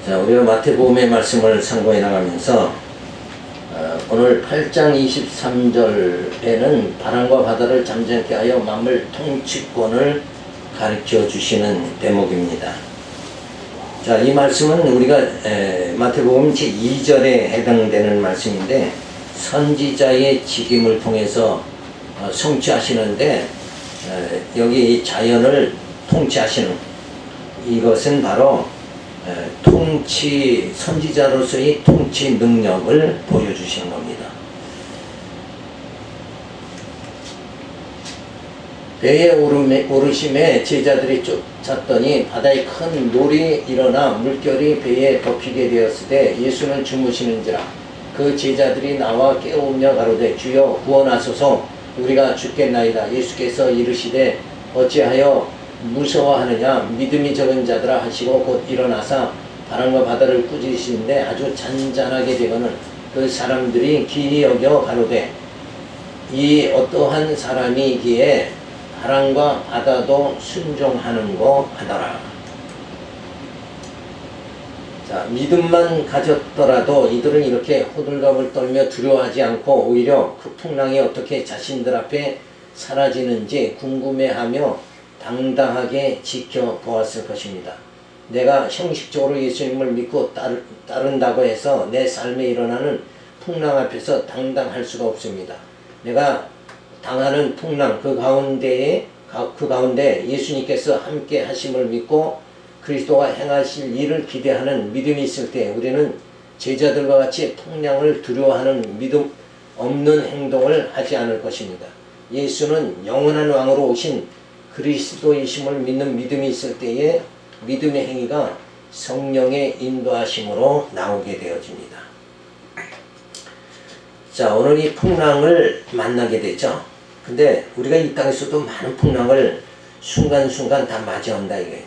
자, 우리가 마태복음의 말씀을 상고해 나가면서 오늘 8장 23절에는 바람과 바다를 잠잠케 하여 만물 통치권을 가르쳐 주시는 대목입니다. 자, 이 말씀은 우리가 마태복음 제2절에 해당되는 말씀인데 선지자의 직임을 통해서 성취하시는데 여기 이 자연을 통치하시는 이것은 바로 선지자로서의 통치 능력을 보여주시는 겁니다. 배에 오르심에 제자들이 쫓았더니 바다에 큰 놀이 일어나 물결이 배에 덮이게 되었을 때 예수는 주무시는지라. 그 제자들이 나와 깨우며 가로되 주여 구원하소서 우리가 죽겠나이다. 예수께서 이르시되 어찌하여 무서워하느냐. 믿음이 적은 자들아 하시고 곧 일어나사 바람과 바다를 꾸짖으시는데 아주 잔잔하게 되거늘 그 사람들이 기이 여겨 가로되 이 어떠한 사람이기에 바람과 바다도 순종하는고 하더라. 자, 믿음만 가졌더라도 이들은 이렇게 호들갑을 떨며 두려워하지 않고 오히려 그 풍랑이 어떻게 자신들 앞에 사라지는지 궁금해하며 당당하게 지켜보았을 것입니다. 내가 형식적으로 예수님을 믿고 따른다고 해서 내 삶에 일어나는 풍랑 앞에서 당당할 수가 없습니다. 내가 당하는 풍랑 그 가운데 예수님께서 함께 하심을 믿고 그리스도가 행하실 일을 기대하는 믿음이 있을 때 우리는 제자들과 같이 풍랑을 두려워하는 믿음 없는 행동을 하지 않을 것입니다. 예수는 영원한 왕으로 오신 그리스도이심을 믿는 믿음이 있을 때에 믿음의 행위가 성령의 인도하심으로 나오게 되어집니다. 자, 오늘 이 풍랑을 만나게 되죠. 근데 우리가 이 땅에서도 많은 풍랑을 순간순간 다 맞이한다 이게.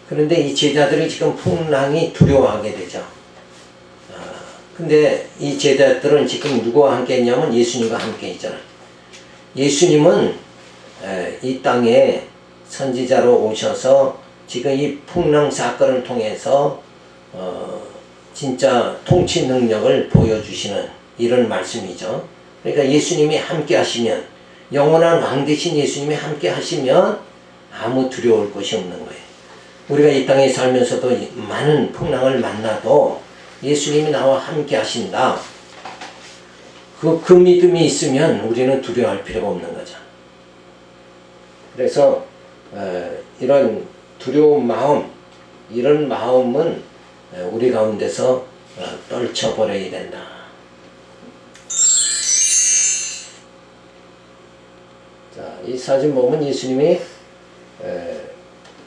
그런데 이 제자들이 지금 풍랑이 두려워하게 되죠. 근데 이 제자들은 지금 누구와 함께 했냐면 예수님과 함께 있잖아요. 예수님은 이 땅에 선지자로 오셔서 지금 이 풍랑 사건을 통해서 진짜 통치 능력을 보여주시는 이런 말씀이죠. 그러니까 예수님이 함께 하시면 영원한 왕 되신 예수님이 함께 하시면 아무 두려울 것이 없는 거예요. 우리가 이 땅에 살면서도 많은 풍랑을 만나도 예수님이 나와 함께 하신다. 그 믿음이 있으면 우리는 두려워할 필요가 없는 거죠. 그래서 이런 두려운 마음, 이런 마음은 우리 가운데서 떨쳐버려야 된다. 자, 이 사진 보면 예수님이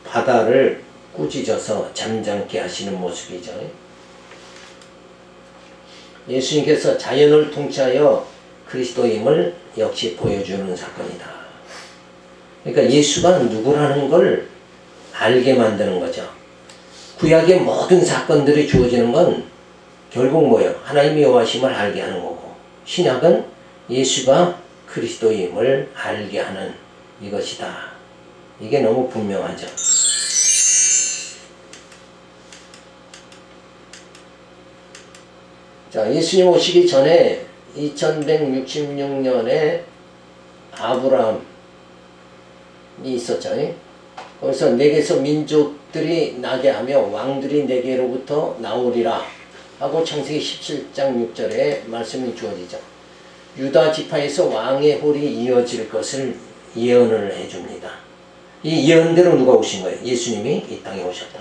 바다를 꾸짖어서 잠잠케 하시는 모습이죠. 예수님께서 자연을 통치하여 그리스도임을 역시 보여주는 사건이다. 그러니까 예수가 누구라는 걸 알게 만드는 거죠. 구약의 모든 사건들이 주어지는 건 결국 뭐예요? 하나님의 여호와심을 알게 하는 거고 신약은 예수가 그리스도임을 알게 하는 이것이다. 이게 너무 분명하죠. 자, 예수님 오시기 전에 2166년에 아브라함이 있었죠. 거기서 내게서 민족들이 나게 하며 왕들이 내게로부터 나오리라 하고 창세기 17장 6절에 말씀이 주어지죠. 유다 지파에서 왕의 홀이 이어질 것을 예언을 해줍니다. 이 예언대로 누가 오신 거예요? 예수님이 이 땅에 오셨다.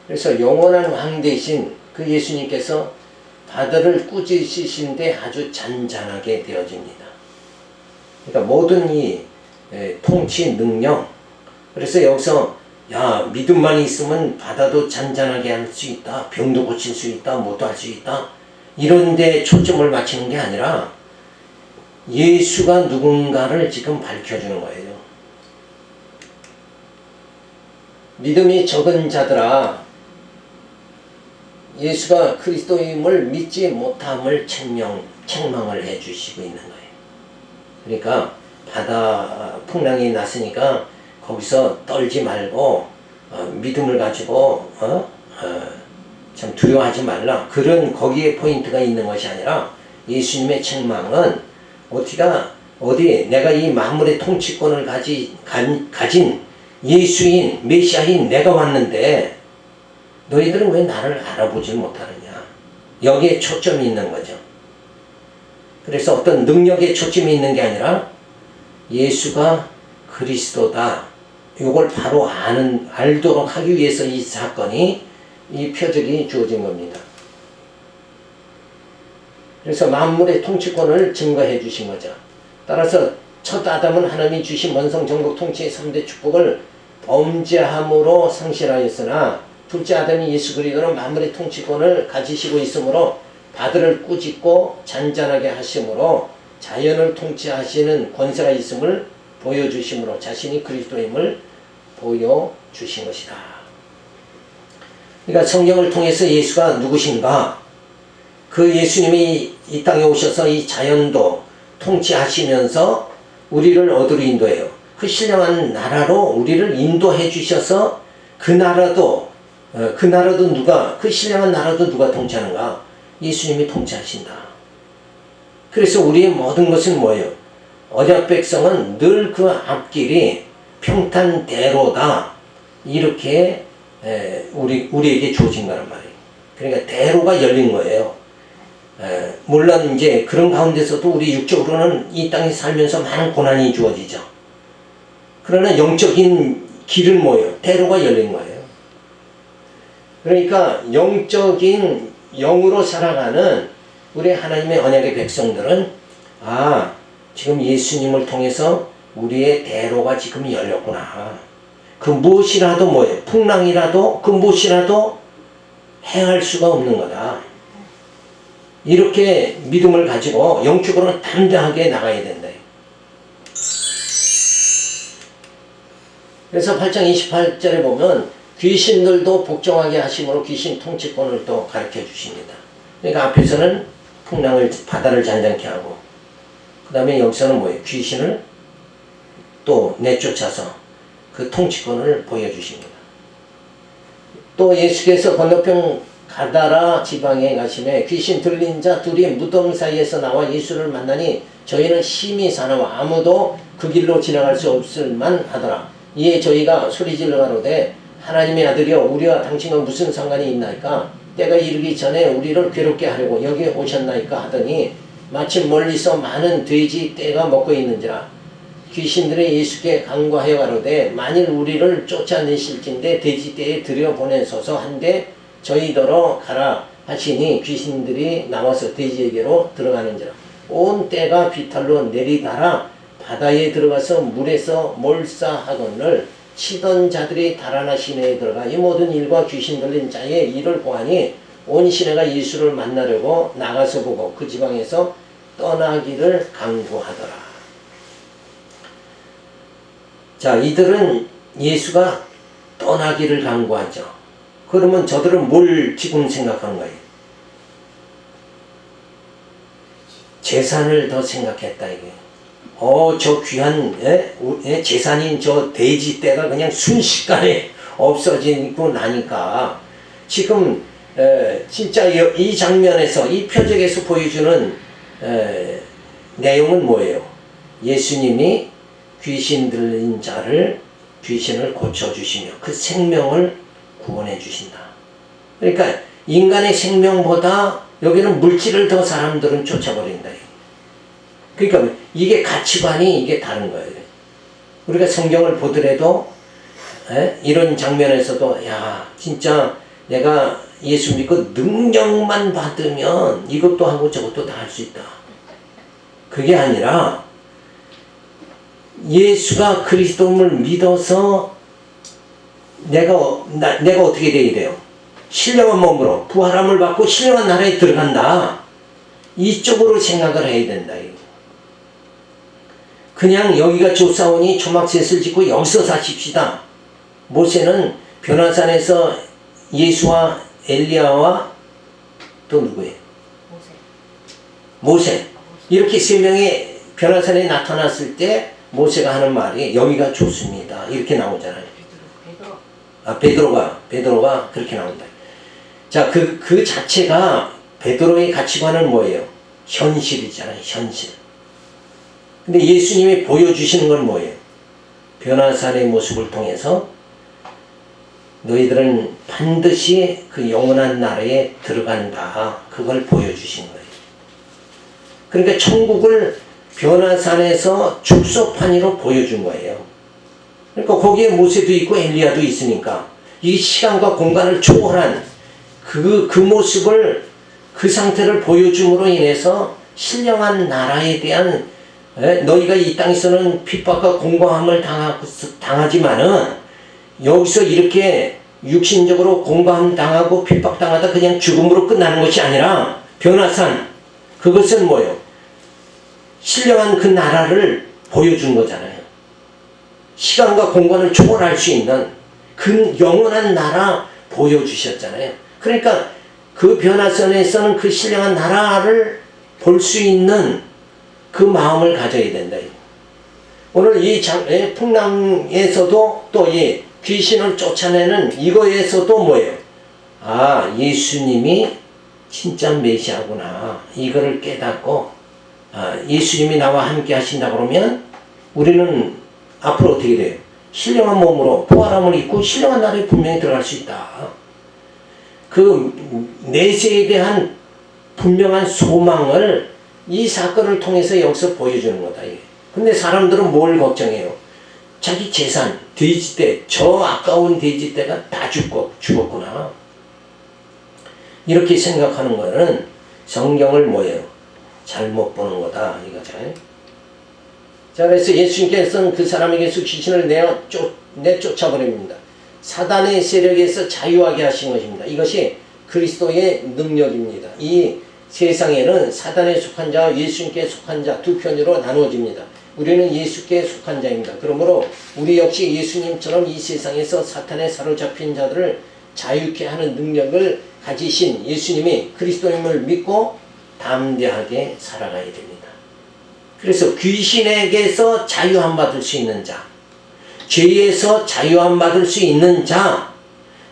그래서 영원한 왕 되신 그 예수님께서 바다를 꾸짖으신데 아주 잔잔하게 되어집니다. 그러니까 모든 이 통치 능력, 그래서 여기서 야 믿음만 있으면 바다도 잔잔하게 할 수 있다, 병도 고칠 수 있다, 뭐도 할 수 있다, 이런 데 초점을 맞추는 게 아니라 예수가 누군가를 지금 밝혀주는 거예요. 믿음이 적은 자들아 예수가 그리스도임을 믿지 못함을 책망을 해주시고 있는 거예요. 그러니까 바다 풍랑이 났으니까 거기서 떨지 말고 믿음을 가지고 참 두려워하지 말라. 그런 거기에 포인트가 있는 것이 아니라 예수님의 책망은 어디 내가 이 만물의 통치권을 가진 예수인 메시아인 내가 왔는데 너희들은 왜 나를 알아보지 못하느냐. 여기에 초점이 있는 거죠. 그래서 어떤 능력에 초점이 있는 게 아니라 예수가 그리스도다. 이걸 바로 알도록 하기 위해서 이 사건이 이 표적이 주어진 겁니다. 그래서 만물의 통치권을 증거해 주신 거죠. 따라서 첫 아담은 하나님이 주신 원성 정복 통치의 3대 축복을 범죄함으로 상실하였으나 둘째 아담이 예수 그리스도는 만물의 통치권을 가지시고 있으므로 바다를 꾸짖고 잔잔하게 하심으로 자연을 통치하시는 권세가 있음을 보여주심으로 자신이 그리스도임을 보여주신 것이다. 그러니까 성경을 통해서 예수가 누구신가? 그 예수님이 이 땅에 오셔서 이 자연도 통치하시면서 우리를 어디로 인도해요? 그 신령한 나라로 우리를 인도해 주셔서 그 나라도 그 신령한 나라도 누가 통치하는가? 예수님이 통치하신다. 그래서 우리의 모든 것은 뭐예요? 언약 백성은 늘 그 앞길이 평탄대로다. 이렇게 우리에게 주어진 거란 말이에요. 그러니까 대로가 열린 거예요. 물론 이제 그런 가운데서도 우리 육적으로는 이 땅에 살면서 많은 고난이 주어지죠. 그러나 영적인 길은 뭐예요? 대로가 열린 거예요. 그러니까 영적인 영으로 살아가는 우리 하나님의 언약의 백성들은 지금 예수님을 통해서 우리의 대로가 지금 열렸구나. 그 무엇이라도 뭐예요? 풍랑이라도 그 무엇이라도 행할 수가 없는 거다. 이렇게 믿음을 가지고 영적으로는 담대하게 나가야 된다. 그래서 8장 28절에 보면 귀신들도 복종하게 하심으로 귀신 통치권을 또 가르쳐 주십니다. 그러니까 앞에서는 바다를 잔잔케 하고 그 다음에 여기서는 뭐예요? 귀신을 또 내쫓아서 그 통치권을 보여주십니다. 또 예수께서 건너편 가다라 지방에 가심에 귀신 들린 자 둘이 무덤 사이에서 나와 예수를 만나니 저희는 심히 사나워 아무도 그 길로 지나갈 수 없을 만하더라. 이에 저희가 소리질러 가로되 하나님의 아들이여 우리와 당신과 무슨 상관이 있나이까? 때가 이르기 전에 우리를 괴롭게 하려고 여기에 오셨나이까 하더니 마침 멀리서 많은 돼지 떼가 먹고 있는지라. 귀신들이 예수께 간구하여 가로되 만일 우리를 쫓아내실진데 돼지 떼에 들여보내소서 한데 저희더러 가라 하시니 귀신들이 나와서 돼지에게로 들어가는지라. 온 떼가 비탈로 내리달아 바다에 들어가서 물에서 몰사하거늘 치던 자들이 달아나 시내에 들어가 이 모든 일과 귀신 들린 자의 일을 보아니 온 시내가 예수를 만나려고 나가서 보고 그 지방에서 떠나기를 간구하더라. 자, 이들은 예수가 떠나기를 간구하죠. 그러면 저들은 뭘 지금 생각하는 거예요? 재산을 더 생각했다 이게. 저 귀한 재산인 저 돼지 떼가 그냥 순식간에 없어지고 나니까 지금 진짜 이 장면에서 이 표적에서 보여주는 내용은 뭐예요? 예수님이 귀신 들린 자를 귀신을 고쳐주시며 그 생명을 구원해 주신다. 그러니까 인간의 생명보다 여기는 물질을 더 사람들은 쫓아버린다. 그러니까 이게 가치관이 이게 다른 거예요. 우리가 성경을 보더라도 이런 장면에서도 진짜 내가 예수 믿고 능력만 받으면 이것도 하고 저것도 다 할 수 있다. 그게 아니라 예수가 그리스도를 믿어서 내가 어떻게 돼야 돼요? 신령한 몸으로 부활함을 받고 신령한 나라에 들어간다. 이쪽으로 생각을 해야 된다. 그냥 여기가 좋사오니 초막셋을 짓고 여기서 사십시다. 모세는 변화산에서 예수와 엘리야와 또 누구예요? 모세. 이렇게 세 명이 변화산에 나타났을 때 모세가 하는 말이 여기가 좋습니다. 이렇게 나오잖아요. 베드로가 그렇게 나온다. 자, 그 자체가 베드로의 가치관은 뭐예요? 현실이잖아요, 현실. 근데 예수님이 보여주시는 건 뭐예요? 변화산의 모습을 통해서 너희들은 반드시 그 영원한 나라에 들어간다. 그걸 보여주신 거예요. 그러니까 천국을 변화산에서 축소판으로 보여준 거예요. 그러니까 거기에 모세도 있고 엘리야도 있으니까 이 시간과 공간을 초월한 그 모습을, 그 상태를 보여줌으로 인해서 신령한 나라에 대한, 너희가 이 땅에서는 핍박과 공고함을 당하지만은 여기서 이렇게 육신적으로 공고함 당하고 핍박당하다 그냥 죽음으로 끝나는 것이 아니라 변화산, 그것은 뭐예요? 신령한 그 나라를 보여준 거잖아요. 시간과 공간을 초월할 수 있는 그 영원한 나라 보여주셨잖아요. 그러니까 그 변화선에서는 그 신령한 나라를 볼 수 있는 그 마음을 가져야 된다. 오늘 이 풍랑에서도 또 이 귀신을 쫓아내는 이거에서도 뭐예요? 아, 예수님이 진짜 메시아구나. 이거를 깨닫고, 아, 예수님이 나와 함께 하신다 그러면 우리는 앞으로 어떻게 돼요? 신령한 몸으로 부활함을 입고 신령한 나라에 분명히 들어갈 수 있다. 그 내세에 대한 분명한 소망을 이 사건을 통해서 여기서 보여주는 거다. 근데 사람들은 뭘 걱정해요? 자기 재산, 돼지떼, 저 아까운 돼지떼가 다 죽었구나. 이렇게 생각하는 거는 성경을 뭐예요? 잘못 보는 거다. 이거죠. 자, 그래서 예수님께서는 그 사람에게서 귀신을 내쫓아버립니다. 사단의 세력에서 자유하게 하신 것입니다. 이것이 그리스도의 능력입니다. 이 세상에는 사단에 속한 자와 예수님께 속한 자 두 편으로 나누어집니다. 우리는 예수께 속한 자입니다. 그러므로 우리 역시 예수님처럼 이 세상에서 사탄에 사로잡힌 자들을 자유케 하는 능력을 가지신 예수님이 그리스도임을 믿고 담대하게 살아가야 됩니다. 그래서 귀신에게서 자유함 받을 수 있는 자, 죄에서 자유함 받을 수 있는 자,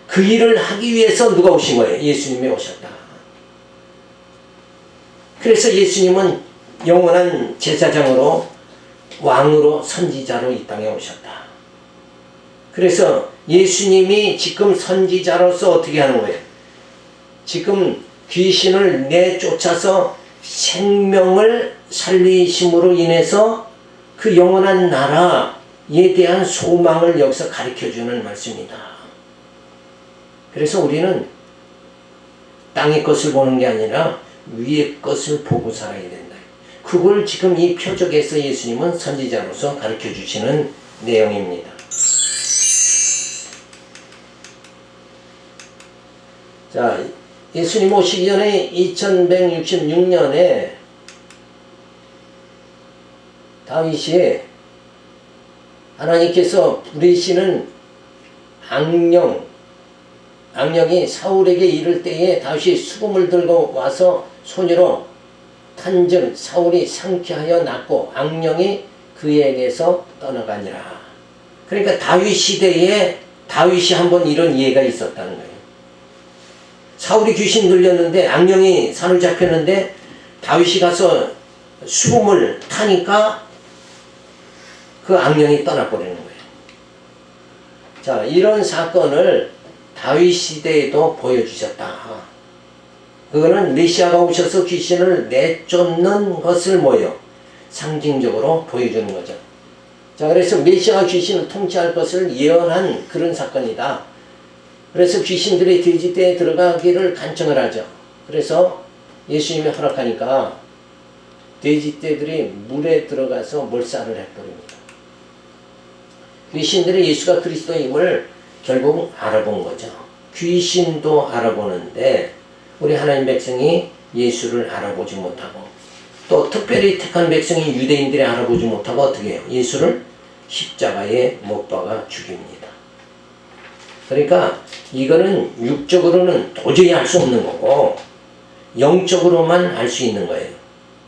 그 일을 하기 위해서 누가 오신 거예요? 예수님이 오셨다. 그래서 예수님은 영원한 제사장으로, 왕으로, 선지자로 이 땅에 오셨다. 그래서 예수님이 지금 선지자로서 어떻게 하는 거예요? 지금 귀신을 내쫓아서 생명을 살리심으로 인해서 그 영원한 나라에 대한 소망을 여기서 가르쳐주는 말씀이다. 그래서 우리는 땅의 것을 보는 게 아니라 위의 것을 보고 살아야 된다. 그걸 지금 이 표적에서 예수님은 선지자로서 가르쳐주시는 내용입니다. 자, 예수님 오시기 전에 2166년에 다윗이 하나님께서 부리시는 악령이 사울에게 이를 때에 다윗이 수금을 들고 와서 손으로 탄즉 사울이 상쾌하여 낫고 악령이 그에게서 떠나가니라. 그러니까 다윗 시대에 다윗이 한번 이런 예가 있었다는 거예요. 사울이 귀신 들렸는데 악령이 사로잡혔는데 다윗이 가서 수금을 타니까 그 악령이 떠나버리는 거예요. 자, 이런 사건을 다윗 시대에도 보여주셨다. 그거는 메시아가 오셔서 귀신을 내쫓는 것을 뭐예요? 상징적으로 보여주는 거죠. 자, 그래서 메시아가 귀신을 통치할 것을 예언한 그런 사건이다. 그래서 귀신들이 돼지떼에 들어가기를 간청을 하죠. 그래서 예수님이 허락하니까 돼지떼들이 물에 들어가서 몰살을 해버립니다. 귀신들이 예수가 그리스도임을 결국 알아본 거죠. 귀신도 알아보는데 우리 하나님 백성이 예수를 알아보지 못하고 또 특별히 택한 백성이 유대인들이 알아보지 못하고 어떻게 해요? 예수를 십자가에 못 박아 죽입니다. 그러니까 이거는 육적으로는 도저히 알 수 없는 거고 영적으로만 알 수 있는 거예요.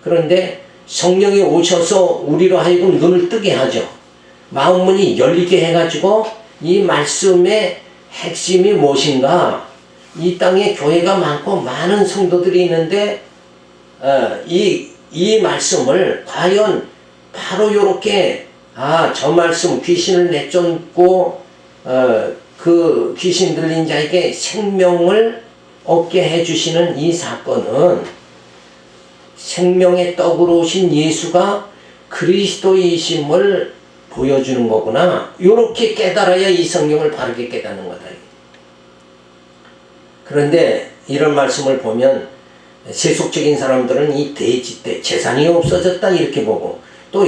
그런데 성령이 오셔서 우리로 하여금 눈을 뜨게 하죠. 마음문이 열리게 해가지고 이 말씀의 핵심이 무엇인가? 이 땅에 교회가 많고 많은 성도들이 있는데 이 말씀을 과연 바로 요렇게 저 말씀 귀신을 내쫓고 그 귀신 들린 자에게 생명을 얻게 해주시는 이 사건은 생명의 떡으로 오신 예수가 그리스도이심을 보여주는 거구나. 요렇게 깨달아야 이 성경을 바르게 깨닫는 거다. 그런데 이런 말씀을 보면 세속적인 사람들은 이 돼지 때 재산이 없어졌다 이렇게 보고, 또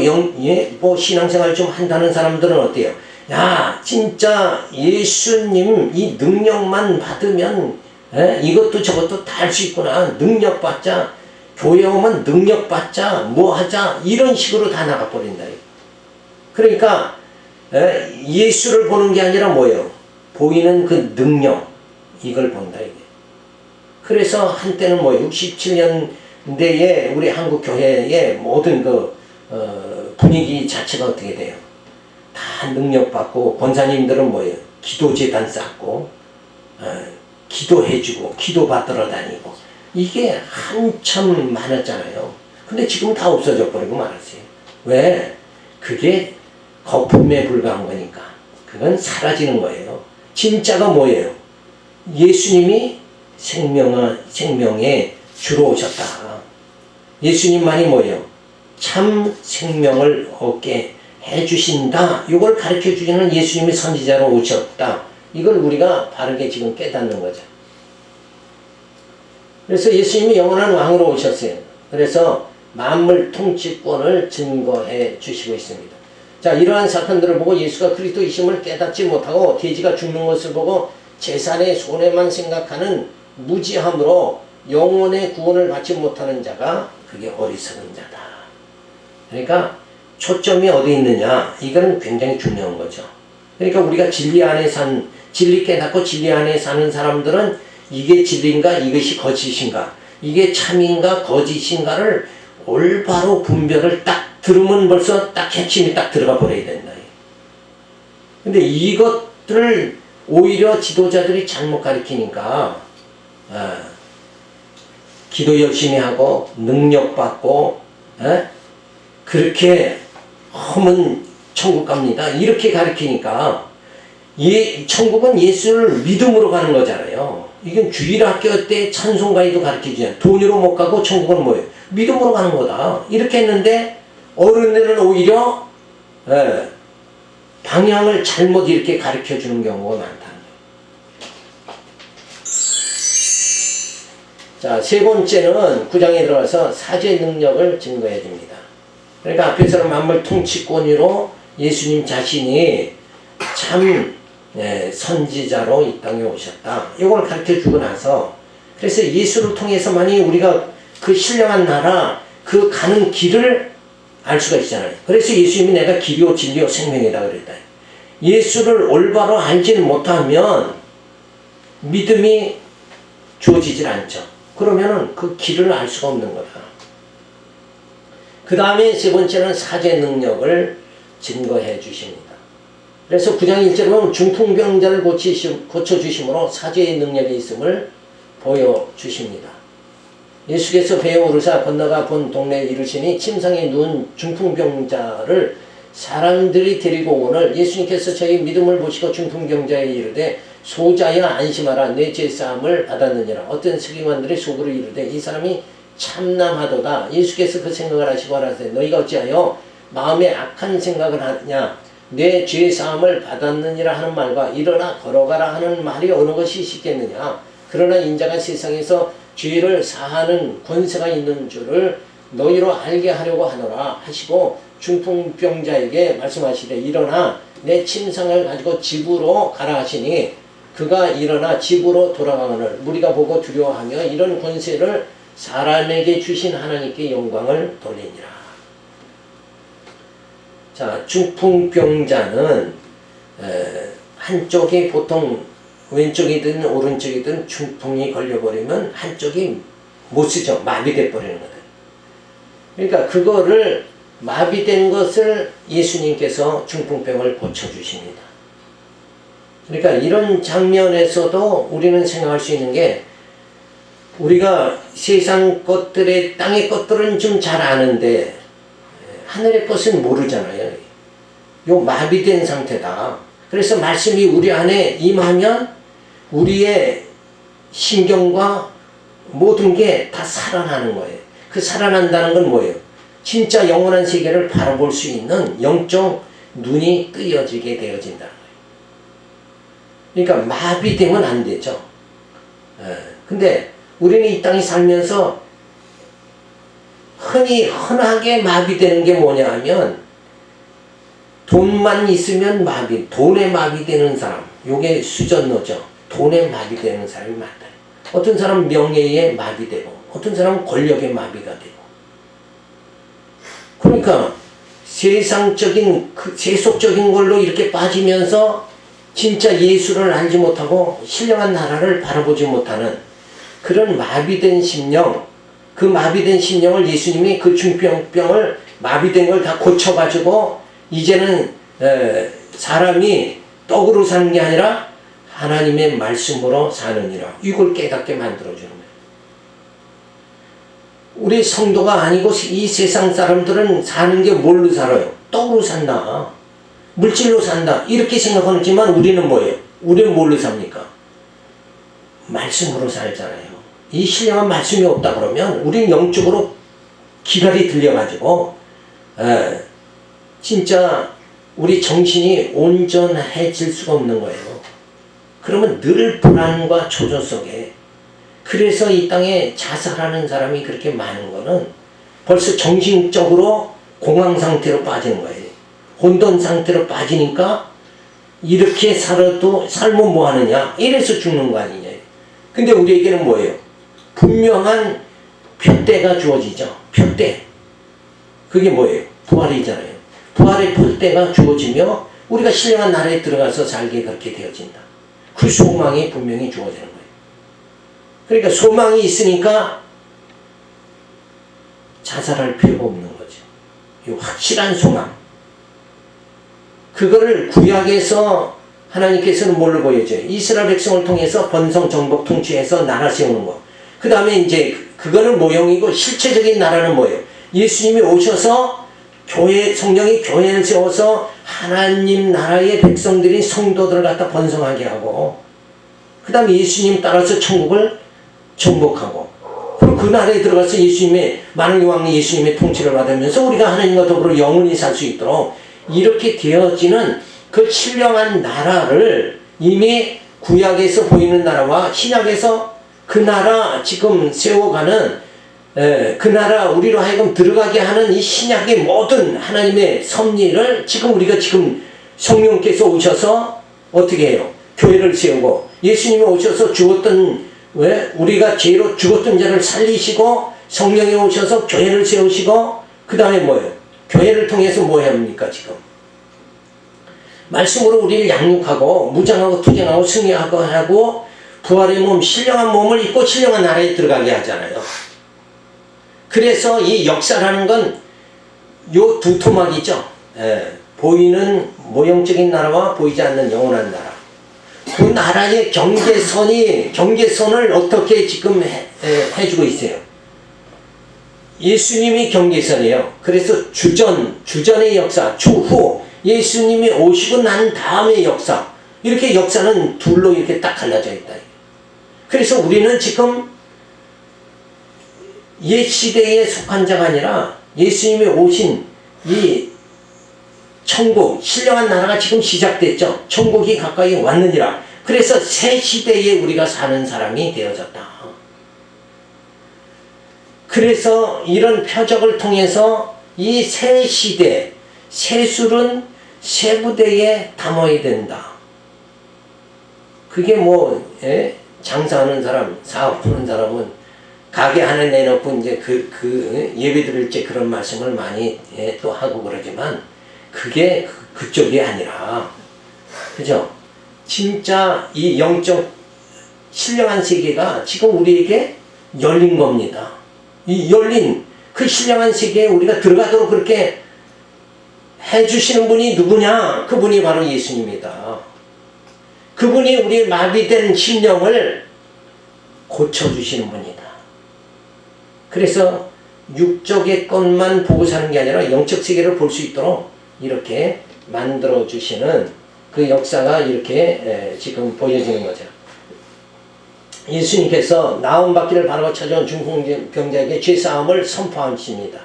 뭐 신앙생활 좀 한다는 사람들은 어때요? 야, 진짜 예수님 이 능력만 받으면 이것도 저것도 다 할 수 있구나. 능력 받자. 교회 오면 능력 받자. 뭐 하자. 이런 식으로 다 나가버린다. 그러니까 예수를 보는 게 아니라 뭐예요? 보이는 그 능력, 이걸 본다 이게. 그래서 한때는 뭐 67년대에 우리 한국 교회의 모든 그 분위기 자체가 어떻게 돼요? 다 능력받고, 권사님들은 뭐예요? 기도재단 쌓고 기도해주고 기도받으러 다니고, 이게 한참 많았잖아요. 근데 지금 다 없어져 버리고 말았어요. 왜? 그게 거품에 불과한 거니까. 그건 사라지는 거예요. 진짜가 뭐예요? 예수님이 생명의 주로 오셨다. 예수님만이 뭐예요? 참 생명을 얻게 해주신다. 이걸 가르쳐 주시는 예수님이 선지자로 오셨다. 이걸 우리가 바르게 지금 깨닫는 거죠. 그래서 예수님이 영원한 왕으로 오셨어요. 그래서 만물 통치권을 증거해 주시고 있습니다. 자, 이러한 사건들을 보고 예수가 그리스도이심을 깨닫지 못하고 돼지가 죽는 것을 보고 재산의 손해만 생각하는 무지함으로 영혼의 구원을 받지 못하는 자가 그게 어리석은 자다. 그러니까 초점이 어디 있느냐, 이거는 굉장히 중요한 거죠. 그러니까 우리가 진리 깨닫고 진리 안에 사는 사람들은 이게 진리인가 이것이 거짓인가, 이게 참인가 거짓인가를 올바로 분별을 딱 들으면 벌써 딱 핵심이 딱 들어가 버려야 된다. 근데 이것들을 오히려 지도자들이 잘못 가르치니까 기도 열심히 하고 능력 받고 그렇게 하면 천국 갑니다 이렇게 가르치니까, 천국은 예수를 믿음으로 가는 거잖아요. 이건 주일학교 때 찬송가에도 가르치잖아요. 돈으로 못 가고 천국은 뭐예요? 믿음으로 가는 거다 이렇게 했는데, 어른들은 오히려 방향을 잘못 이렇게 가르쳐 주는 경우가 많다는 거예요. 자, 세 번째는 9장에 들어가서 사죄 능력을 증거해 줍니다. 그러니까 앞에서는 만물 통치권으로 예수님 자신이 참 선지자로 이 땅에 오셨다. 이걸 가르쳐 주고 나서, 그래서 예수를 통해서만이 우리가 그 신령한 나라, 그 가는 길을 알 수가 있잖아요. 그래서 예수님이 내가 길이요 진리요 생명이다 그랬다. 예수를 올바로 알지는 못하면 믿음이 주어지질 않죠. 그러면은 그 길을 알 수가 없는 거다. 그 다음에 세 번째는 사죄 능력을 증거해 주십니다. 그래서 9장 1절에 보면 중풍병자를 고쳐주심으로 사죄의 능력이 있음을 보여주십니다. 예수께서 배에 오르사 건너가 본 동네에 이르시니 침상에 누운 중풍병자를 사람들이 데리고 오늘 예수님께서 저희 믿음을 보시고 중풍병자에 이르되 소자야 안심하라 내 죄사함을 받았느니라. 어떤 서기관들이 속으로 이르되 이 사람이 참남하도다. 예수께서 그 생각을 하시고 하라세 너희가 어찌하여 마음에 악한 생각을 하느냐. 내 죄사함을 받았느니라 하는 말과 일어나 걸어가라 하는 말이 어느 것이 쉽겠느냐. 그러나 인자가 세상에서 죄를 사하는 권세가 있는 줄을 너희로 알게 하려고 하노라 하시고 중풍병자에게 말씀하시되 일어나 내 침상을 가지고 집으로 가라 하시니 그가 일어나 집으로 돌아가거늘 무리가 보고 두려워하며 이런 권세를 사람에게 주신 하나님께 영광을 돌리니라. 자, 중풍병자는 한쪽이 보통 왼쪽이든 오른쪽이든 중풍이 걸려버리면 한쪽이 못 쓰죠. 마비돼 버리는 거다. 그러니까 그거를 마비된 것을 예수님께서 중풍병을 고쳐주십니다. 그러니까 이런 장면에서도 우리는 생각할 수 있는 게 우리가 세상 것들의 땅의 것들은 좀 잘 아는데 하늘의 것은 모르잖아요. 요 마비된 상태다. 그래서 말씀이 우리 안에 임하면 우리의 신경과 모든 게 다 살아나는 거예요. 그 살아난다는 건 뭐예요? 진짜 영원한 세계를 바라볼 수 있는 영적 눈이 뜨여지게 되어진다는 거예요. 그러니까 마비되면 안 되죠. 근데 우리는 이 땅에 살면서 흔하게 마비되는 게 뭐냐 하면 돈만 있으면 돈에 마비되는 사람, 요게 수전노죠. 돈에 마비되는 사람이 많다. 어떤 사람은 명예에 마비되고 어떤 사람은 권력에 마비가 되고 그러니까 세상적인 세속적인 걸로 이렇게 빠지면서 진짜 예수를 알지 못하고 신령한 나라를 바라보지 못하는 그런 마비된 심령, 그 마비된 심령을 예수님이 그 중병을 마비된 걸 다 고쳐가지고 이제는 사람이 떡으로 사는 게 아니라 하나님의 말씀으로 사느니라. 이걸 깨닫게 만들어주는 거예요. 우리 성도가 아니고 이 세상 사람들은 사는 게 뭘로 살아요? 떡으로 산다. 물질로 산다. 이렇게 생각하지만 우리는 뭐예요? 우리는 뭘로 삽니까? 말씀으로 살잖아요. 이 신령한 말씀이 없다 그러면 우리는 영적으로 기갈이 들려가지고 진짜 우리 정신이 온전해질 수가 없는 거예요. 그러면 늘 불안과 초조 속에 그래서 이 땅에 자살하는 사람이 그렇게 많은 거는 벌써 정신적으로 공황 상태로 빠지는 거예요. 혼돈 상태로 빠지니까 이렇게 살아도 살면 뭐 하느냐? 이래서 죽는 거 아니냐? 근데 우리에게는 뭐예요? 분명한 표대가 주어지죠. 표대. 그게 뭐예요? 부활이잖아요. 부활의 표대가 주어지며 우리가 신령한 나라에 들어가서 살게 그렇게 되어진다. 그 소망이 분명히 주어지는 거예요. 그러니까 소망이 있으니까 자살할 필요가 없는 거죠. 이 확실한 소망. 그거를 구약에서 하나님께서는 뭘로 보여줘요? 이스라엘 백성을 통해서 번성, 정복, 통치해서 나라 세우는 거. 그 다음에 이제 그거는 모형이고 실체적인 나라는 뭐예요? 예수님이 오셔서 성령이 교회를 세워서 하나님 나라의 백성들이 성도들을 갖다 번성하게 하고 그 다음에 예수님 따라서 천국을 정복하고 그리고 그 나라에 들어가서 예수님의 만왕의 왕 예수님의 통치를 받으면서 우리가 하나님과 더불어 영원히 살 수 있도록 이렇게 되어지는 그 신령한 나라를 이미 구약에서 보이는 나라와 신약에서 그 나라 지금 세워가는 그 나라 우리로 하여금 들어가게 하는 이 신약의 모든 하나님의 섭리를 우리가 지금 성령께서 오셔서 어떻게 해요? 교회를 세우고 예수님이 오셔서 우리가 죄로 죽었던 자를 살리시고 성령이 오셔서 교회를 세우시고 그 다음에 뭐예요? 교회를 통해서 뭐 합니까 지금? 말씀으로 우리를 양육하고 무장하고 투쟁하고 승리하고 부활의 몸, 신령한 몸을 입고 신령한 나라에 들어가게 하잖아요. 그래서 이 역사라는 건 요 두 토막이죠. 보이는 모형적인 나라와 보이지 않는 영원한 나라. 그 나라의 경계선을 어떻게 지금 해주고 있어요. 예수님이 경계선이에요. 그래서 주전의 역사, 주후, 예수님이 오시고 난 다음의 역사. 이렇게 역사는 둘로 이렇게 딱 갈라져 있다. 그래서 우리는 지금 옛 시대에 속한 자가 아니라 예수님이 오신 이 천국, 신령한 나라가 지금 시작됐죠. 천국이 가까이 왔느니라. 그래서 새 시대에 우리가 사는 사람이 되어졌다. 그래서 이런 표적을 통해서 이 새 시대, 새 술은 새 부대에 담아야 된다. 그게 장사하는 사람, 사업하는 사람은 가게 하나 내놓고 이제 예배 드릴 때 그런 말씀을 많이 또 하고 그러지만 그게 그쪽이 아니라, 그죠? 진짜 이 영적 신령한 세계가 지금 우리에게 열린 겁니다. 이 열린 그 신령한 세계에 우리가 들어가도록 그렇게 해주시는 분이 누구냐? 그분이 바로 예수님이다. 그분이 우리 마비된 심령을 고쳐주시는 분이다. 그래서 육적의 것만 보고 사는 게 아니라 영적 세계를 볼 수 있도록 이렇게 만들어주시는 그 역사가 이렇게 지금 보여지는 거죠. 예수님께서 나음받기를 바라고 찾아온 중풍병자에게 죄사함을 선포하십니다.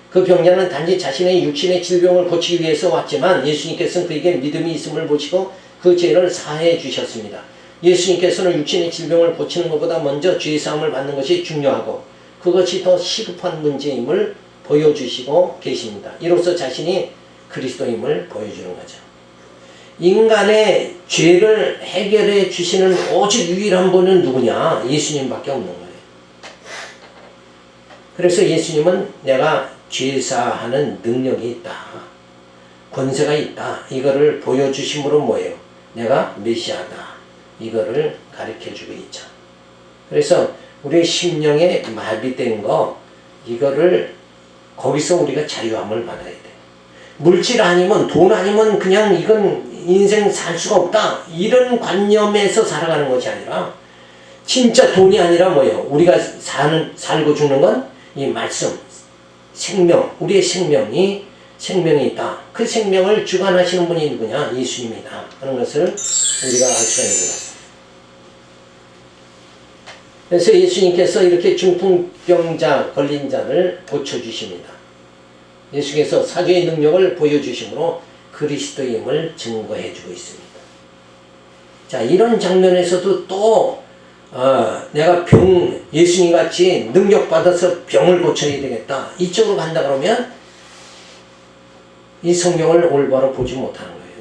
그 병자는 단지 자신의 육신의 질병을 고치기 위해서 왔지만 예수님께서는 그에게 믿음이 있음을 보시고 그 죄를 사해 주셨습니다. 예수님께서는 육신의 질병을 고치는 것보다 먼저 죄사함을 받는 것이 중요하고 그것이 더 시급한 문제임을 보여주시고 계십니다. 이로써 자신이 그리스도임을 보여주는 거죠. 인간의 죄를 해결해 주시는 오직 유일한 분은 누구냐? 예수님밖에 없는 거예요. 그래서 예수님은 내가 죄사하는 능력이 있다. 권세가 있다. 이거를 보여주심으로 뭐예요? 내가 메시아다. 이거를 가르쳐주고 있죠. 그래서 우리의 심령에 마비된 거 이거를 거기서 우리가 자유함을 받아야 돼. 물질 아니면 돈 아니면 그냥 이건 인생 살 수가 없다. 이런 관념에서 살아가는 것이 아니라 진짜 돈이 아니라 뭐예요? 우리가 살고 죽는 건 이 말씀, 생명, 우리의 생명이 있다. 그 생명을 주관하시는 분이 누구냐? 예수님이다. 하는 것을 우리가 알 수가 있는 거예요. 그래서 예수님께서 이렇게 중풍병자 걸린 자를 고쳐주십니다. 예수께서 사죄의 능력을 보여주심으로 그리스도임을 증거해주고 있습니다. 자, 이런 장면에서도 또 내가 예수님같이 능력받아서 병을 고쳐야 되겠다. 이쪽으로 간다 그러면 이 성경을 올바로 보지 못하는 거예요.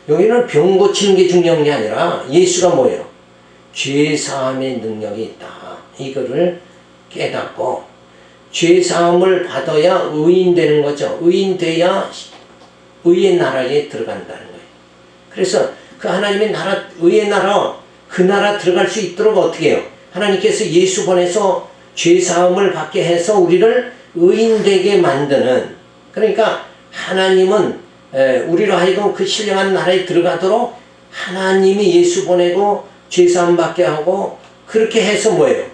여기는 병 고치는 게 중요한 게 아니라 예수가 뭐예요? 죄사함의 능력이 있다. 이거를 깨닫고 죄사함을 받아야 의인 되는 거죠. 의인 돼야 의의 나라에 들어간다는 거예요. 그래서 그 하나님의 나라, 의의 나라, 그 나라 들어갈 수 있도록 어떻게 해요? 하나님께서 예수 보내서 죄사함을 받게 해서 우리를 의인 되게 만드는, 그러니까 하나님은 우리로 하여금 그 신령한 나라에 들어가도록 하나님이 예수 보내고 죄사함 받게 하고 그렇게 해서 뭐예요?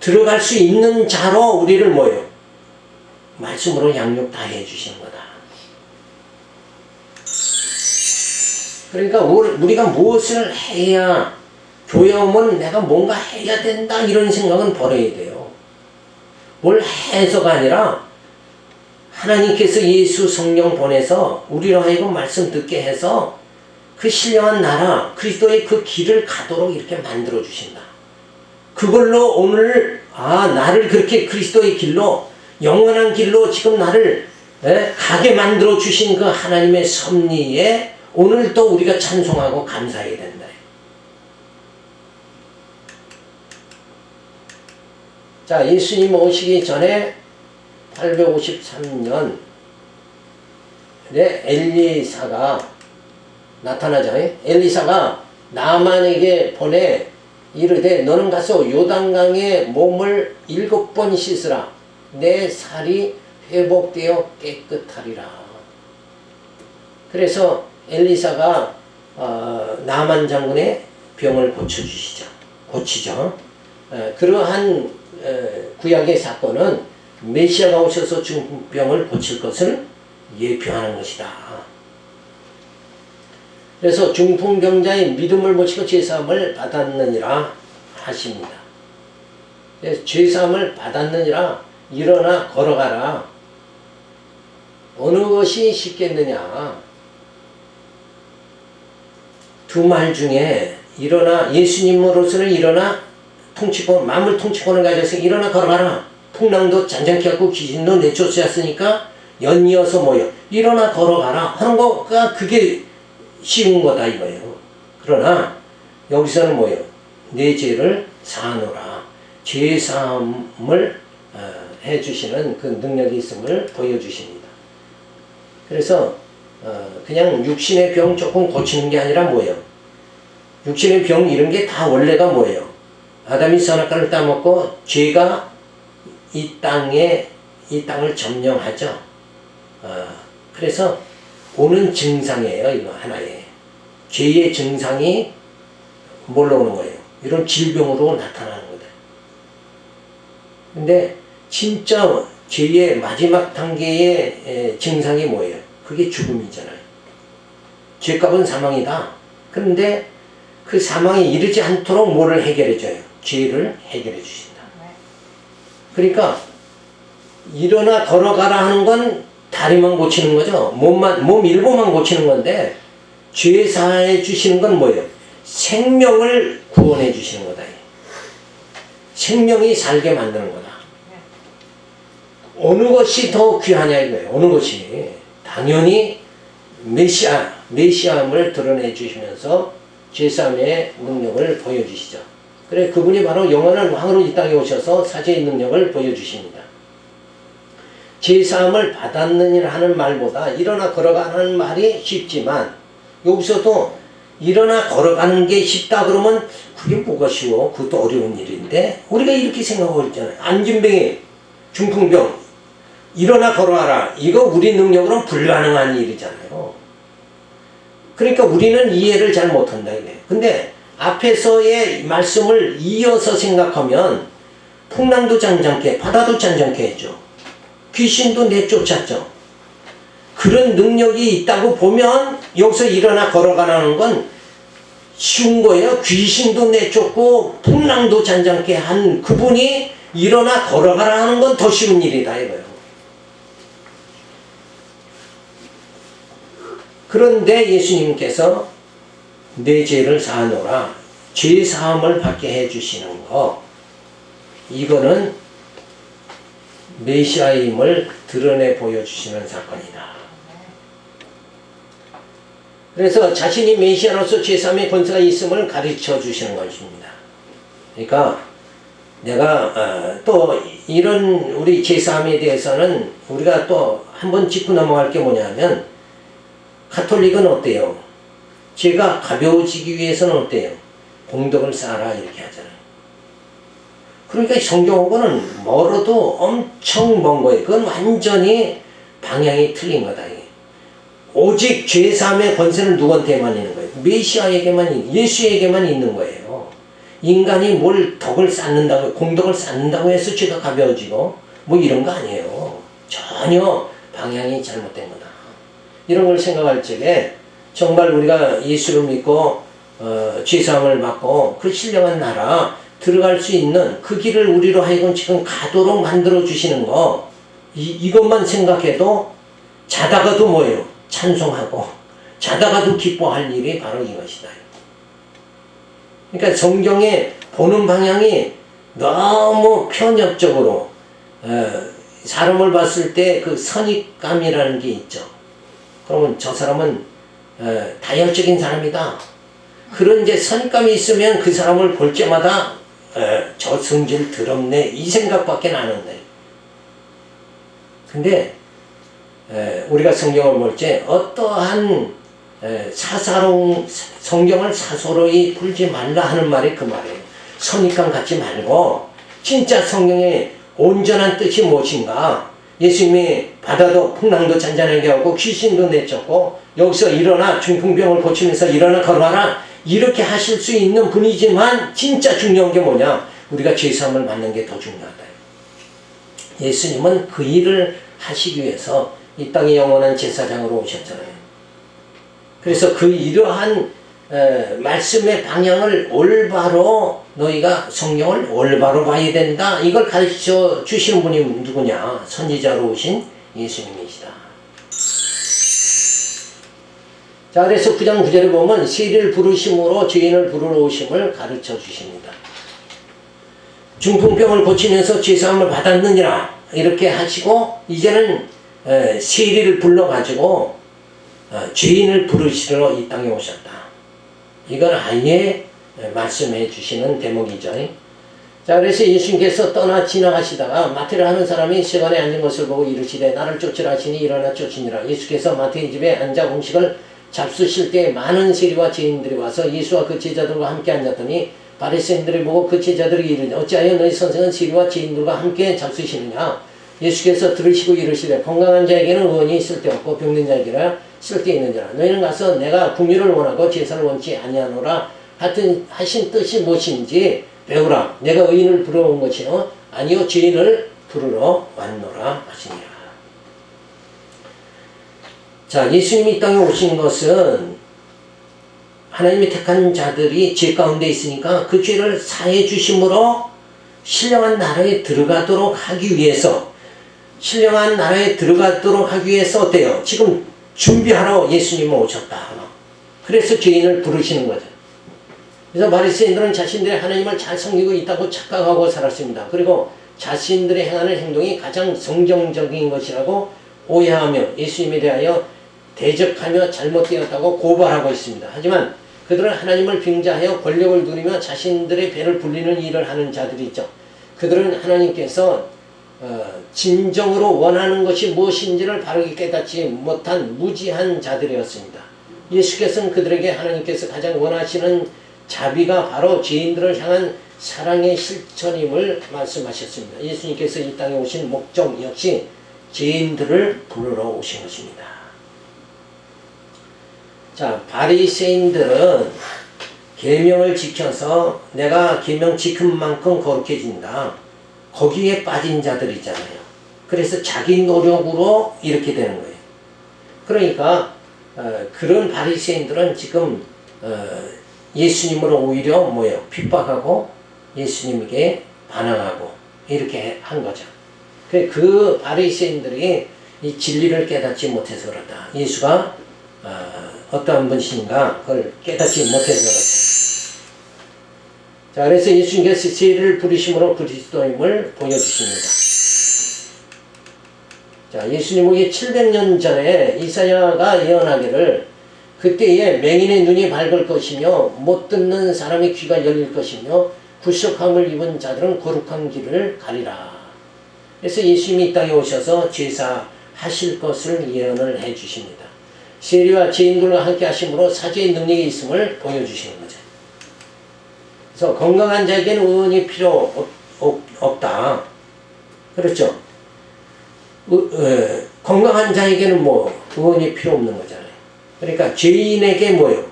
들어갈 수 있는 자로 우리를 뭐예요? 말씀으로 양육 다 해주시는 거다. 그러니까 우리가 무엇을 해야, 교회 오면 내가 뭔가 해야 된다 이런 생각은 버려야 돼요. 뭘 해서가 아니라 하나님께서 예수 성령 보내서 우리로 하여금 말씀 듣게 해서 그 신령한 나라, 그리스도의 그 길을 가도록 이렇게 만들어 주신다. 그걸로 오늘 나를 그렇게 그리스도의 길로, 영원한 길로 지금 나를 가게 만들어 주신 그 하나님의 섭리에 오늘 또 우리가 찬송하고 감사해야 된다. 자, 예수님 오시기 전에 853년 엘리사가 나타나죠. 엘리사가 나만에게 보내 이르되 너는 가서 요단강에 몸을 7번 씻으라. 내 살이 회복되어 깨끗하리라. 그래서 엘리사가 나만 장군의 병을 고치죠. 그러한 구약의 사건은 메시아가 오셔서 중풍병을 고칠 것을 예표하는 것이다. 그래서 중풍병자의 믿음을 모시고 죄사함을 받았느니라 하십니다. 죄사함을 받았느니라, 일어나 걸어가라. 어느 것이 쉽겠느냐? 두 말 중에 일어나, 예수님으로서는 일어나 만물 통치권을 가져서 일어나 걸어가라. 풍랑도 잔잔케 하고 귀신도 내쫓았으니까 연이어서 뭐요? 일어나 걸어가라 하는 거가 그게 쉬운 거다 이거예요. 그러나 여기서는 뭐예요? 내 죄를 사하노라. 죄 사함을 해주시는 그 능력이 있음을 보여주십니다. 그래서 그냥 육신의 병 조금 고치는 게 아니라 뭐예요? 육신의 병 이런 게 다 원래가 뭐예요? 아담이 선악과를 따먹고 죄가 이 땅을 점령하죠. 그래서 오는 증상이에요. 이거 하나의 죄의 증상이 뭘로 오는 거예요? 이런 질병으로 나타나는 거다. 근데 진짜 죄의 마지막 단계의 증상이 뭐예요? 그게 죽음이잖아요. 죄값은 사망이다. 그런데 그 사망에 이르지 않도록 뭐를 해결해줘요? 죄를 해결해 주신다. 그러니까 일어나 걸어가라 하는 건 다리만 고치는 거죠. 몸 일부만 고치는 건데 죄 사해 주시는 건 뭐예요? 생명을 구원해 주시는 거다. 생명이 살게 만드는 거다. 어느 것이 더 귀하냐 이거예요. 어느 것이. 당연히 메시아임을 드러내 주시면서 죄사함의 능력을 보여주시죠. 그래 그분이 바로 영원한 왕으로 이 땅에 오셔서 사죄의 능력을 보여주십니다. 죄사함을 받았느니라 하는 말보다 일어나 걸어가는 말이 쉽지만 여기서도 일어나 걸어가는 게 쉽다 그러면 그게 뭐가 쉬워? 그것도 어려운 일인데 우리가 이렇게 생각하고 있잖아요. 안진병이 중풍병 일어나 걸어와라. 이거 우리 능력으로는 불가능한 일이잖아요. 그러니까 우리는 이해를 잘 못한다 이게. 근데 앞에서의 말씀을 이어서 생각하면 풍랑도 잔잔케 바다도 잔잔케 했죠. 귀신도 내쫓았죠. 그런 능력이 있다고 보면 여기서 일어나 걸어가라는 건 쉬운 거예요. 귀신도 내쫓고 풍랑도 잔잔케 한 그분이 일어나 걸어가라 하는 건 더 쉬운 일이다 이거예요. 그런데 예수님께서 내 죄를 사하노라 죄 사함을 받게 해주시는 거 이거는 메시아임을 드러내 보여주시는 사건이다. 그래서 자신이 메시아로서 죄사함의 권세가 있음을 가르쳐 주시는 것입니다. 그러니까 내가 또 이런 우리 죄사함에 대해서는 우리가 또 한번 짚고 넘어갈 게 뭐냐면 가톨릭은 어때요? 죄가 가벼워지기 위해서는 어때요? 공덕을 쌓아라 이렇게 하잖아요. 그러니까 성경하고는 멀어도 엄청 먼 거예요. 그건 완전히 방향이 틀린 거다. 오직 죄사함의 권세는 누구한테만 있는 거예요? 메시아에게만, 예수에게만 있는 거예요. 인간이 뭘 덕을 쌓는다고, 공덕을 쌓는다고 해서 죄가 가벼워지고 뭐 이런 거 아니에요. 전혀 방향이 잘못된 거다. 이런 걸 생각할 적에 정말 우리가 예수를 믿고 죄사함을 받고 그 신령한 나라 들어갈 수 있는 그 길을 우리로 하여금 지금 가도록 만들어 주시는 거 이것만 생각해도 자다가도 뭐예요? 찬송하고 자다가도 기뻐할 일이 바로 이것이다. 그러니까 성경에 보는 방향이 너무 편협적으로 사람을 봤을 때 그 선입감이라는 게 있죠. 그러면 저 사람은 다혈적인 사람이다. 그런 이제 선입감이 있으면 그 사람을 볼 때마다 저 성질 더럽네 이 생각밖에 안 하는데. 근데 우리가 성경을 볼 때 어떠한 사사로운 성경을 사소로이 풀지 말라 하는 말이 그 말이에요. 선입감 갖지 말고 진짜 성경의 온전한 뜻이 무엇인가. 예수님이 바다도 풍랑도 잔잔하게 하고 귀신도 내쫓고 여기서 일어나 중풍병을 고치면서 일어나 걸어가라 이렇게 하실 수 있는 분이지만 진짜 중요한 게 뭐냐. 우리가 죄사함을 받는 게 더 중요하다. 예수님은 그 일을 하시기 위해서 이 땅의 영원한 제사장으로 오셨잖아요. 그래서 그 이러한 말씀의 방향을 올바로 너희가 성경을 올바로 봐야 된다. 이걸 가르쳐 주시는 분이 누구냐? 선지자로 오신 예수님이시다. 자, 그래서 9장 9절에 보면 세리를 부르심으로 죄인을 부르러 오심을 가르쳐 주십니다. 중풍병을 고치면서 죄사함을 받았느니라 이렇게 하시고 이제는 세리를 불러가지고 죄인을 부르시러 이 땅에 오셨다. 이건 아예 말씀해 주시는 대목이죠. 자, 그래서 예수님께서 떠나 지나가시다가 마태를 하는 사람이 세관에 앉은 것을 보고 이르시되 나를 쫓으라 하시니 일어나 쫓으니라. 예수께서 마태의 집에 앉아 음식을 잡수실 때 많은 세리와 죄인들이 와서 예수와 그 제자들과 함께 앉았더니 바리새인들이 보고 그 제자들이 이르되 어찌하여 너희 선생은 세리와 죄인들과 함께 잡수시느냐. 예수께서 들으시고 이르시되 건강한 자에게는 의원이 쓸데없고 병든 자에게는 쓸데있는지라. 너희는 가서 내가 긍휼을 원하고 제사를 원치 아니하노라 하신 뜻이 무엇인지 배우라. 내가 의인을 부르러 온 것이요 아니요 죄인을 부르러 왔노라 하시니라. 자, 예수님이 이 땅에 오신 것은 하나님이 택한 자들이 죄 가운데 있으니까 그 죄를 사해 주심으로 신령한 나라에 들어가도록 하기 위해서, 신령한 나라에 들어가도록 하기 위해서 어때요? 지금 준비하러 예수님은 오셨다. 그래서 죄인을 부르시는 거죠. 그래서 바리새인들은 자신들이 하나님을 잘 섬기고 있다고 착각하고 살았습니다. 그리고 자신들의 행하는 행동이 가장 성경적인 것이라고 오해하며 예수님에 대하여 대적하며 잘못되었다고 고발하고 있습니다. 하지만 그들은 하나님을 빙자하여 권력을 누리며 자신들의 배를 불리는 일을 하는 자들이 있죠. 그들은 하나님께서 진정으로 원하는 것이 무엇인지를 바르게 깨닫지 못한 무지한 자들이었습니다. 예수께서는 그들에게 하나님께서 가장 원하시는 자비가 바로 죄인들을 향한 사랑의 실천임을 말씀하셨습니다. 예수님께서 이 땅에 오신 목적 역시 죄인들을 부르러 오신 것입니다. 자, 바리새인들은 계명을 지켜서 내가 계명 지킨 만큼 거룩해진다. 거기에 빠진 자들이잖아요. 그래서 자기 노력으로 이렇게 되는 거예요. 그러니까 그런 바리새인들은 지금 예수님으로 오히려 뭐예요? 핍박하고 예수님에게 반항하고 이렇게 한 거죠. 그 바리새인들이 이 진리를 깨닫지 못해서 그렇다. 예수가 어떠한 분이신가 그걸 깨닫지 못해서 그렇다. 자, 그래서 예수님께서 죄를 부리심으로 그리스도임을 보여주십니다. 자, 예수님 오기 700년 전에 이사야가 예언하기를 그때에 맹인의 눈이 밝을 것이며 못 듣는 사람의 귀가 열릴 것이며 부족함을 입은 자들은 거룩한 길을 가리라. 그래서 예수님이 이 땅에 오셔서 제사하실 것을 예언을 해 주십니다. 세리와 죄인들과 함께 하심으로 사죄의 능력이 있음을 보여주시는 거죠. 그래서 건강한 자에게는 의원이 필요 없다. 그렇죠? 건강한 자에게는 뭐 의원이 필요 없는 거잖아요. 그러니까 죄인에게 뭐요?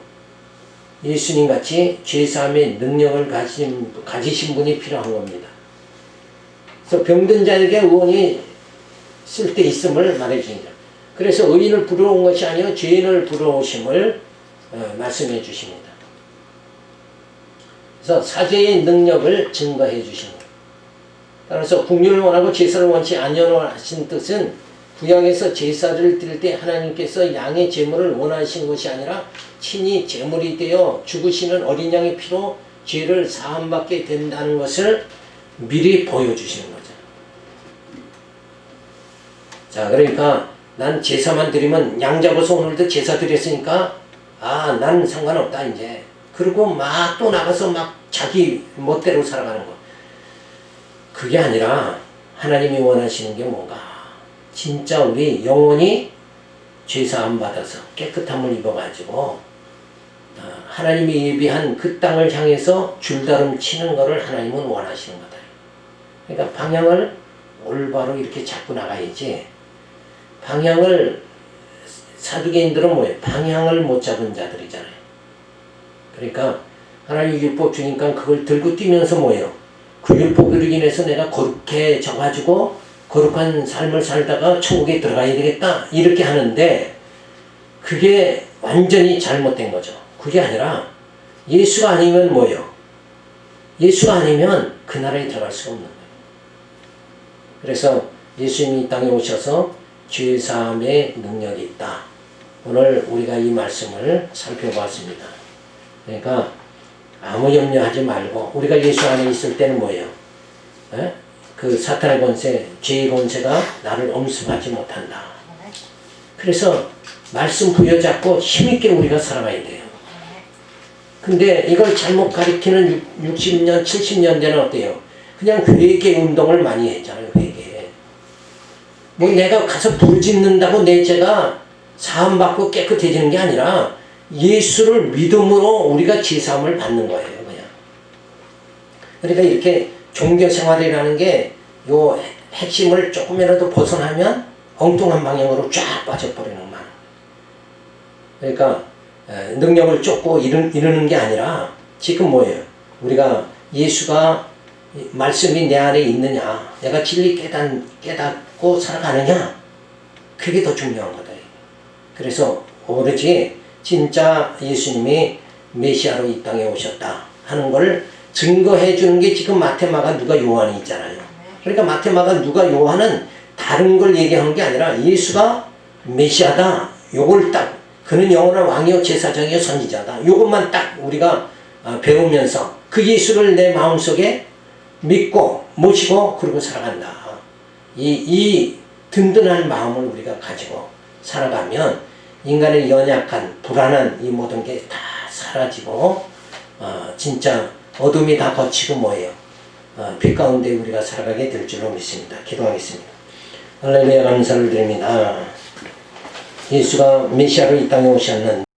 예수님 같이 죄사함의 능력을 가지신 분이 필요한 겁니다. 그래서 병든 자에게 의원이 쓸 때 있음을 말해주니다. 그래서 의인을 부르러 온 것이 아니요 죄인을 부르러 오심을 말씀해 주십니다. 그래서 사죄의 능력을 증거해 주신 거예요. 따라서 국률을 원하고 제사를 원치 아니하신 뜻은 구약에서 제사를 드릴 때 하나님께서 양의 제물을 원하신 것이 아니라 친히 제물이 되어 죽으시는 어린 양의 피로 죄를 사함받게 된다는 것을 미리 보여주시는 거죠. 자, 그러니까 난 제사만 드리면 양 잡아서 오늘도 제사 드렸으니까 난 상관없다 이제. 그리고 막 또 나가서 막 자기 멋대로 살아가는 거. 그게 아니라 하나님이 원하시는 게 뭔가. 진짜 우리 영혼이 죄사함 받아서 깨끗함을 입어가지고 하나님이 예비한 그 땅을 향해서 줄다름 치는 것을 하나님은 원하시는 거다. 그러니까 방향을 올바로 이렇게 잡고 나가야지. 방향을 사두개인들은 뭐예요? 방향을 못 잡은 자들이잖아요. 그러니까 하나님 율법 주니까 그걸 들고 뛰면서 뭐예요? 그 율법으로 인해서 내가 거룩해져가지고 거룩한 삶을 살다가 천국에 들어가야 되겠다 이렇게 하는데 그게 완전히 잘못된 거죠. 그게 아니라 예수가 아니면 뭐예요? 예수가 아니면 그 나라에 들어갈 수가 없는 거예요. 그래서 예수님이 이 땅에 오셔서 죄사함의 능력이 있다. 오늘 우리가 이 말씀을 살펴보았습니다. 그러니까 아무 염려하지 말고 우리가 예수 안에 있을 때는 뭐예요? 그 사탄의 권세, 죄의 권세가 나를 엄습하지 못한다. 그래서 말씀 부여잡고 힘있게 우리가 살아가야 돼요. 근데 이걸 잘못 가리키는 60년, 70년 대는 어때요? 그냥 회개 운동을 많이 했잖아요. 회개. 뭐 내가 가서 부르짖는다고 내 죄가 사함받고 깨끗해지는 게 아니라 예수를 믿음으로 우리가 제사함을 받는 거예요. 그냥. 그러니까 이렇게 종교 생활이라는 게 요 핵심을 조금이라도 벗어나면 엉뚱한 방향으로 쫙 빠져버리는 거예요. 그러니까 능력을 쫓고 이루는 게 아니라 지금 뭐예요? 우리가 예수가 말씀이 내 안에 있느냐, 내가 진리 깨닫고 살아가느냐, 그게 더 중요한 거다. 그래서 오로지 진짜 예수님이 메시아로 이 땅에 오셨다 하는 걸 증거해 주는 게 지금 마태, 마가, 누가, 요한이 있잖아요. 그러니까 마태, 마가, 누가, 요한은 다른 걸 얘기하는 게 아니라 예수가 메시아다, 요걸 딱, 그는 영원한 왕이요 제사장이요 선지자다, 요것만 딱 우리가 배우면서 그 예수를 내 마음속에 믿고 모시고 그러고 살아간다. 이 든든한 마음을 우리가 가지고 살아가면 인간의 연약한 불안한 이 모든 게 다 사라지고 진짜 어둠이 다 거치고 뭐예요? 빛 가운데 우리가 살아가게 될 줄로 믿습니다. 기도하겠습니다. 할렐루야, 감사를 드립니다. 예수가 메시아로 이 땅에 오셨는